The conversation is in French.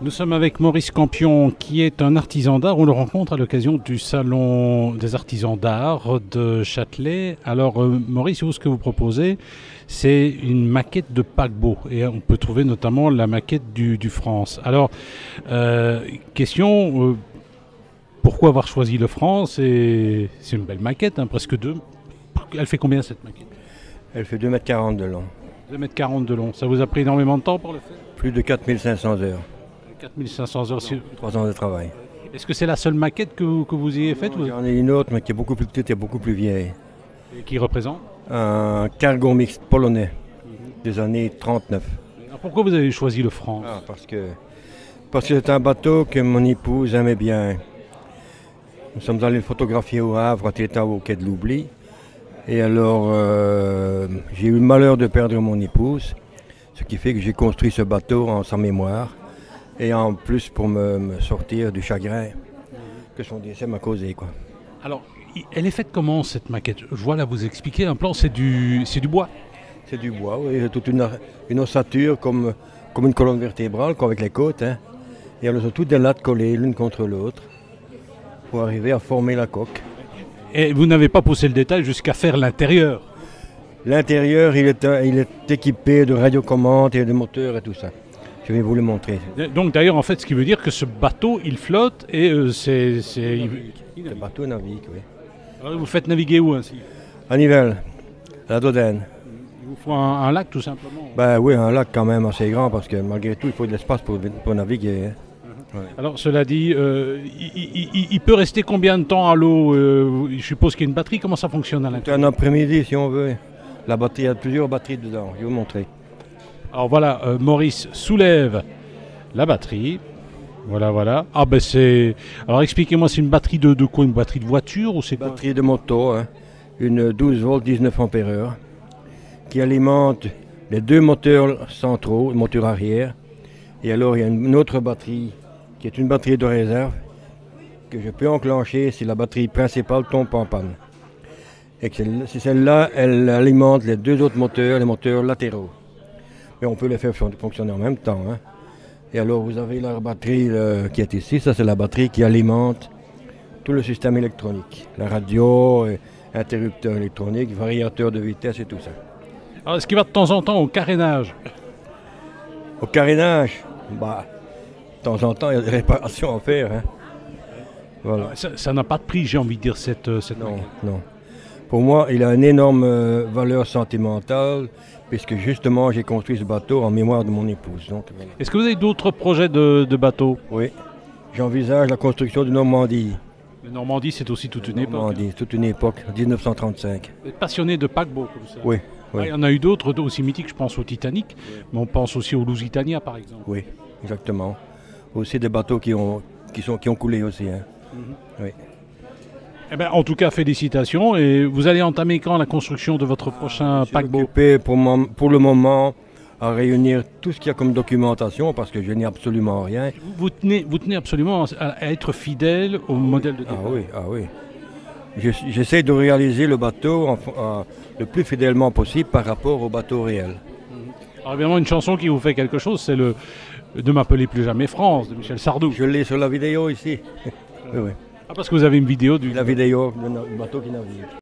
Nous sommes avec Maurice Campion, qui est un artisan d'art. On le rencontre à l'occasion du Salon des artisans d'art de Châtelet. Alors, Maurice, vous, ce que vous proposez, c'est une maquette de paquebot. Et on peut trouver notamment la maquette du France. Alors, question, pourquoi avoir choisi le France? C'est une belle maquette, hein, presque deux. Elle fait combien cette maquette? Elle fait 2,40 m de long. 2,40 m de long. Ça vous a pris énormément de temps pour le faire? Plus de 4500 heures. 4500 heures. 3 ans de travail. Est-ce que c'est la seule maquette que vous ayez faite? J'en ai une autre, mais qui est beaucoup plus petite et beaucoup plus vieille. Et qui représente? Un cargo mixte polonais des années 39. Alors pourquoi vous avez choisi le France? Parce que c'est un bateau que mon épouse aimait bien. Nous sommes allés le photographier au Havre quand il était au quai de l'Oubli. Et alors, j'ai eu le malheur de perdre mon épouse, ce qui fait que j'ai construit ce bateau en sa mémoire. Et en plus pour me sortir du chagrin que son décès m'a causé, quoi. Alors, elle est faite comment cette maquette? Je vois là vous expliquer un plan, c'est du bois. C'est du bois, oui, c'est toute une ossature comme une colonne vertébrale, comme avec les côtes. Hein. Et elles sont toutes des lattes collées l'une contre l'autre pour arriver à former la coque. Et vous n'avez pas poussé le détail jusqu'à faire l'intérieur? L'intérieur, il est équipé de radiocommandes et de moteurs et tout ça. Je vais vous le montrer. Donc d'ailleurs, en fait, ce qui veut dire que ce bateau, il flotte et Le bateau navigue, oui. Alors, vous faites naviguer où ainsi? À Nivelles, à la Dodène. Il vous faut un lac tout simplement? Ben oui, un lac quand même assez grand parce que malgré tout, il faut de l'espace pour naviguer. Hein. Ouais. Alors cela dit, il peut rester combien de temps à l'eau? Je suppose qu'il y a une batterie, comment ça fonctionne à l'intérieur? Un après-midi si on veut. La batterie, il y a plusieurs batteries dedans, je vais vous montrer. Alors voilà, Maurice soulève la batterie. Voilà. Ah ben c'est... Alors expliquez-moi, c'est une batterie de quoi? Une batterie de voiture ou c'est quoi? Batterie de moto, hein. Une 12 volts 19 ampères qui alimente les deux moteurs centraux, le moteur arrière. Et alors il y a une autre batterie qui est une batterie de réserve que je peux enclencher si la batterie principale tombe en panne. Et si celle-là, elle alimente les deux autres moteurs, les moteurs latéraux. Et on peut les faire fonctionner en même temps. Hein. Et alors vous avez la batterie qui est ici, ça c'est la batterie qui alimente tout le système électronique. La radio, interrupteur électronique, variateur de vitesse et tout ça. Alors est-ce qu'il va de temps en temps au carénage? Au carénage, de temps en temps il y a des réparations à faire. Hein. Voilà. Ça n'a pas de prix, j'ai envie de dire, cette non. Pour moi, il a une énorme valeur sentimentale, puisque justement, j'ai construit ce bateau en mémoire de mon épouse. Donc, voilà. Est-ce que vous avez d'autres projets de bateaux? Oui, j'envisage la construction de Normandie. La Normandie, c'est aussi toute une époque. Normandie, toute une époque, 1935. Vous êtes passionné de paquebots comme ça? Oui. Ah, il y en a eu d'autres aussi mythiques, je pense au Titanic, mais on pense aussi au Lusitania, par exemple. Oui, exactement. Aussi des bateaux qui ont coulé aussi. Hein. Oui. Eh ben, en tout cas, félicitations. Et vous allez entamer quand la construction de votre prochain paquebot? Je suis occupé pour le moment à réunir tout ce qu'il y a comme documentation parce que je n'ai absolument rien. Vous tenez absolument à être fidèle au modèle de départ. Ah oui. J'essaie de réaliser le bateau le plus fidèlement possible par rapport au bateau réel. Alors évidemment, une chanson qui vous fait quelque chose, c'est le De m'appeler plus jamais France, de Michel Sardou. Je l'ai sur la vidéo ici. Oui. Ah, parce que vous avez une vidéo La vidéo du bateau qui navigue.